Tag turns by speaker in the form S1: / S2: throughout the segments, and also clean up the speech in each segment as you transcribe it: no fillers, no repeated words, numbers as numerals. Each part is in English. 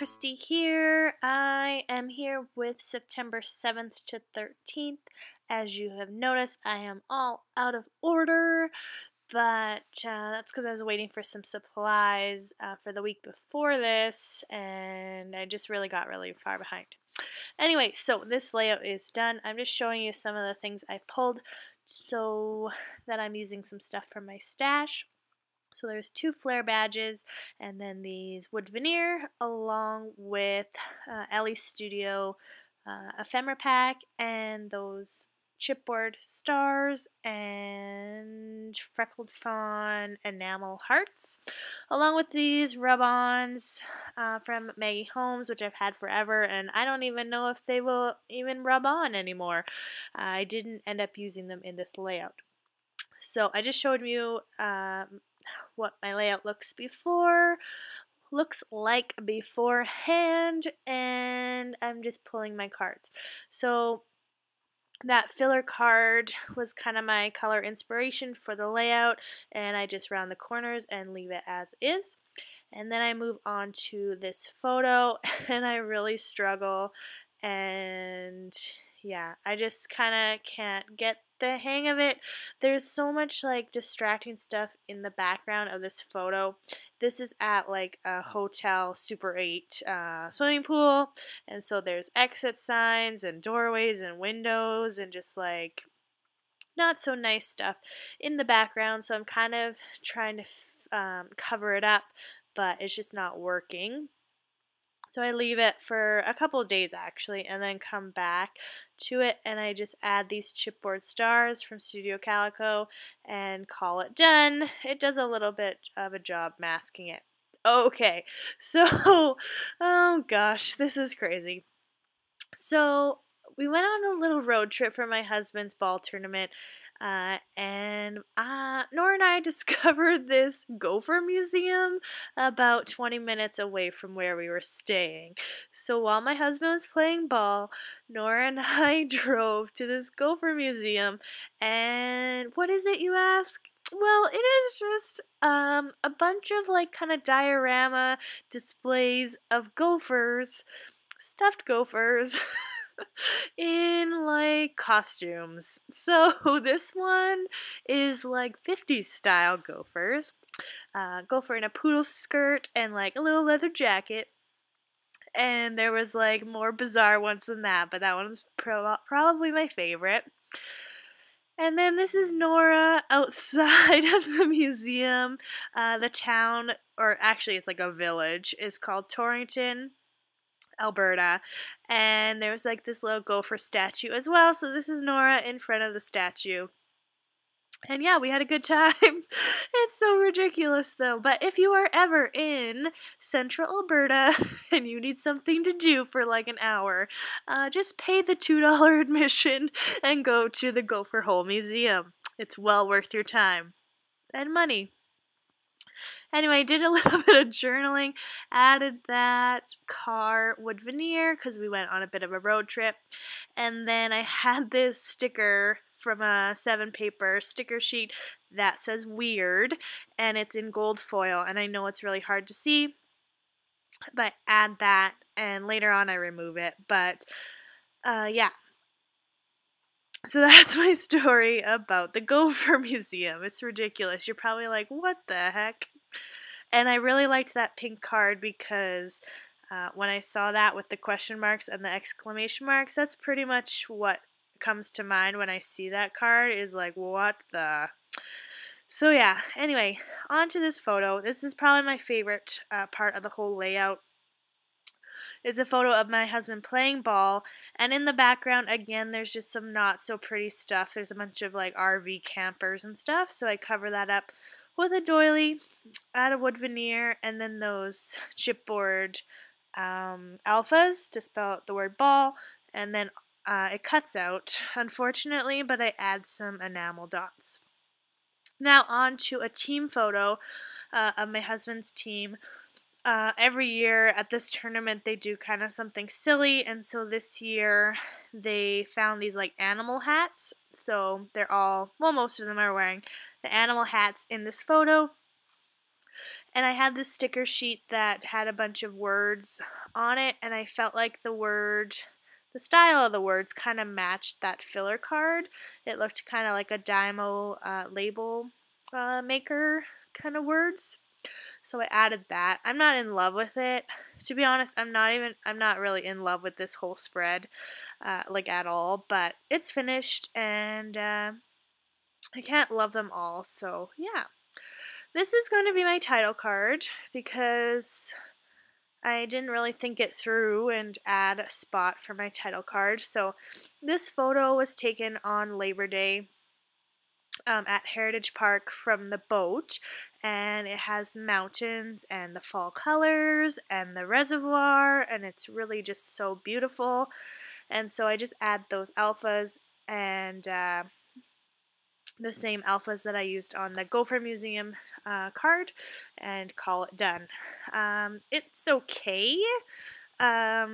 S1: Christy here. I am here with September 7th to 13th. As you have noticed, I am all out of order, but that's because I was waiting for some supplies for the week before this, and I just got really far behind. Anyway, so this layout is done. I'm just showing you some of the things I pulled so that I'm using some stuff from my stash. So there's 2 flare badges and then these wood veneer along with Ellie Studio ephemera pack and those chipboard stars and freckled fawn enamel hearts, along with these rub-ons from Maggie Holmes, which I've had forever, and I don't even know if they will even rub on anymore. I didn't end up using them in this layout. So I just showed you what my layout looks like beforehand, and I'm just pulling my cards. So that filler card was kind of my color inspiration for the layout, and I just round the corners and leave it as is. And then I move on to this photo, and I really struggle, and yeah, I just kind of can't get the hang of it. There's so much distracting stuff in the background of this photo. This is at a hotel Super 8 swimming pool, and so there's exit signs and doorways and windows and just not so nice stuff in the background, so I'm kind of trying to cover it up, but it's just not working. So I leave it for a couple of days actually, and then come back to it, and I just add these chipboard stars from Studio Calico and call it done. It does a little bit of a job masking it. Okay, so, oh gosh, this is crazy. So we went on a little road trip for my husband's ball tournament, and Nora and I discovered this gopher museum about 20 minutes away from where we were staying. So while my husband was playing ball, Nora and I drove to this gopher museum, and what is it, you ask? Well, it is just a bunch of kind of diorama displays of gophers, stuffed gophers, in costumes. So this one is 50s style gophers. Gopher in a poodle skirt and a little leather jacket. And there was more bizarre ones than that, but that one's probably my favorite. And then this is Nora outside of the museum. The town, or actually it's a village, is called Torrington, Alberta, and there was this little gopher statue as well. So this is Nora in front of the statue. And yeah, we had a good time. It's so ridiculous though. But if you are ever in central Alberta and you need something to do for an hour, just pay the $2 admission and go to the Gopher Hole Museum. It's well worth your time and money. Anyway, I did a little bit of journaling, added that car wood veneer because we went on a bit of a road trip, and then I had this sticker from a 7-paper sticker sheet that says weird, and it's in gold foil, and I know it's really hard to see, but add that, and later on I remove it, but yeah. So that's my story about the Gopher Museum. It's ridiculous. You're probably like, what the heck? And I really liked that pink card because when I saw that with the question marks and the exclamation marks, that's pretty much what comes to mind when I see that card, is what the... So yeah, anyway, on to this photo. This is probably my favorite part of the whole layout. It's a photo of my husband playing ball, and in the background, again, there's just some not so pretty stuff. There's a bunch of RV campers and stuff, so I cover that up with a doily, add a wood veneer, and then those chipboard alphas to spell out the word ball, and then it cuts out, unfortunately, but I add some enamel dots. Now on to a team photo of my husband's team. Every year at this tournament they do kind of something silly, and so this year they found these animal hats. So they're all, well, most of them are wearing the animal hats in this photo, And I had this sticker sheet that had a bunch of words on it, and I felt like the style of the words kind of matched that filler card. It looked kind of like a Dymo label maker kind of words. So I added that. I'm not in love with it. To be honest, I'm not really in love with this whole spread, like at all, but it's finished, and I can't love them all, so yeah. This is going to be my title card because I didn't really think it through and add a spot for my title card. So this photo was taken on Labor Day at Heritage Park from the boat, and it has mountains and the fall colors and the reservoir, and it's really just so beautiful. And so I just add those alphas and the same alphas that I used on the Gopher Museum card and call it done. It's okay. I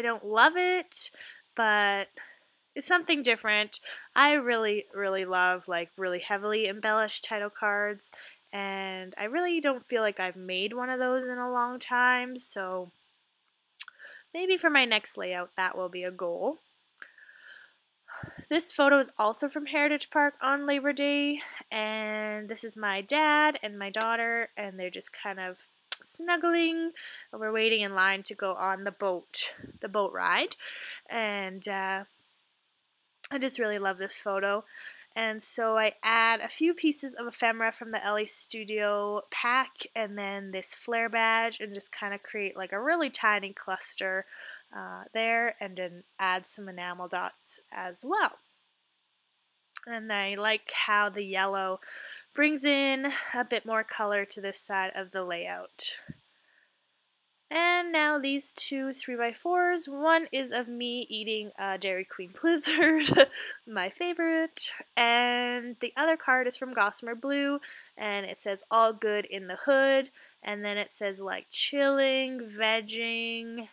S1: don't love it, but it's something different. I really, really love like really heavily embellished title cards, and I really don't feel like I've made one of those in a long time, so maybe for my next layout that will be a goal. This photo is also from Heritage Park on Labor Day, and this is my dad and my daughter, and they're just kind of snuggling. We're waiting in line to go on the boat ride, and I just really love this photo. And so I add a few pieces of ephemera from the LA Studio pack and then this flare badge and just kind of create like a really tiny cluster there, and then add some enamel dots as well. And I like how the yellow brings in a bit more color to this side of the layout. And now these two 3x4s. One is of me eating a Dairy Queen Blizzard, my favorite, and the other card is from Gossamer Blue, and it says all good in the hood, and then it says like chilling, vegging,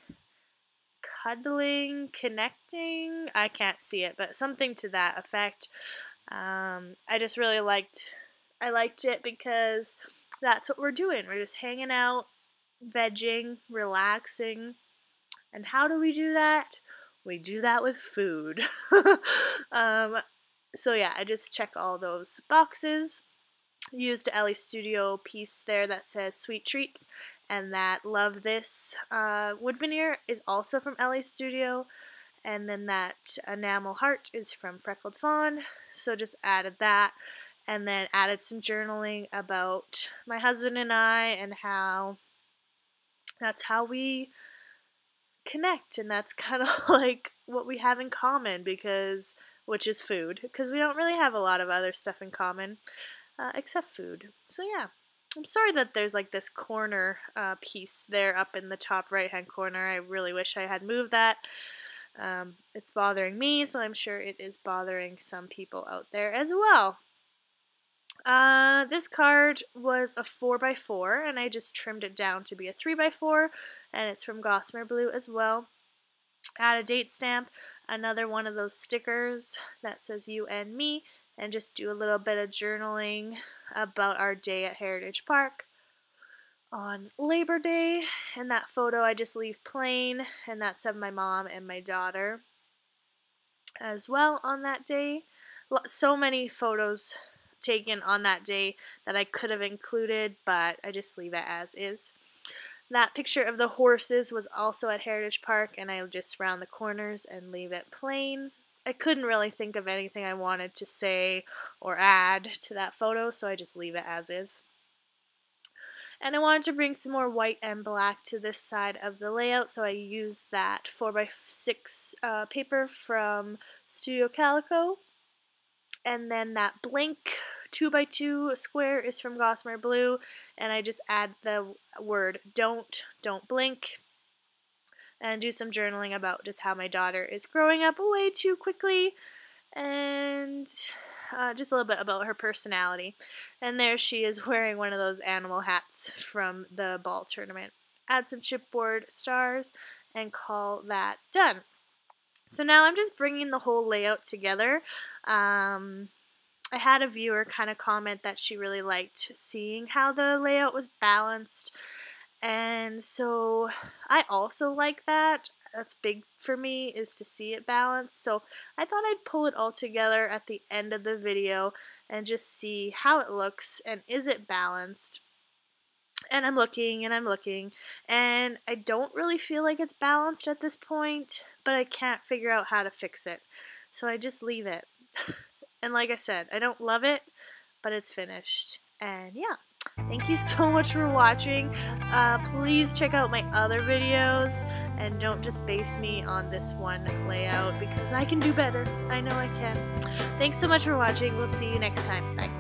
S1: cuddling, connecting. I can't see it, but something to that effect. I just really liked it because that's what we're doing. We're just hanging out, vegging, relaxing. And how do we do that? We do that with food. So yeah, I just check all those boxes. Used a LA Studio piece there that says Sweet Treats, and that Love This wood veneer is also from LA Studio, and then that enamel heart is from Freckled Fawn, so just added that, and then added some journaling about my husband and I, and how that's how we connect, and that's kind of like what we have in common, which is food, because we don't really have a lot of other stuff in common except food. So yeah, I'm sorry that there's like this corner piece there up in the top right hand corner. I really wish I had moved that. It's bothering me, so I'm sure it is bothering some people out there as well. This card was a 4x4, and I just trimmed it down to be a 3x4, and it's from Gossamer Blue as well. Add a date stamp, another one of those stickers that says you and me, and just do a little bit of journaling about our day at Heritage Park on Labor Day. And that photo I just leave plain, and that's of my mom and my daughter as well on that day. So many photos taken on that day that I could have included, but I just leave it as is. That picture of the horses was also at Heritage Park, and I just round the corners and leave it plain. I couldn't really think of anything I wanted to say or add to that photo, so I just leave it as is. And I wanted to bring some more white and black to this side of the layout, so I used that 4x6 paper from Studio Calico. And then that blank 2x2 square is from Gossamer Blue, and I just add the word don't blink, and do some journaling about just how my daughter is growing up way too quickly, and just a little bit about her personality. And there she is wearing one of those animal hats from the ball tournament. Add some chipboard stars and call that done. So now I'm just bringing the whole layout together. I had a viewer kind of comment that she really liked seeing how the layout was balanced, and so I also like that. That's big for me, is to see it balanced. So I thought I'd pull it all together at the end of the video and just see how it looks and is it balanced. And I'm looking and I'm looking, and I don't really feel like it's balanced at this point, but I can't figure out how to fix it. So I just leave it. And like I said, I don't love it, but it's finished. And yeah. Thank you so much for watching. Please check out my other videos and don't just base me on this one layout because I can do better. I know I can. Thanks so much for watching. We'll see you next time. Bye.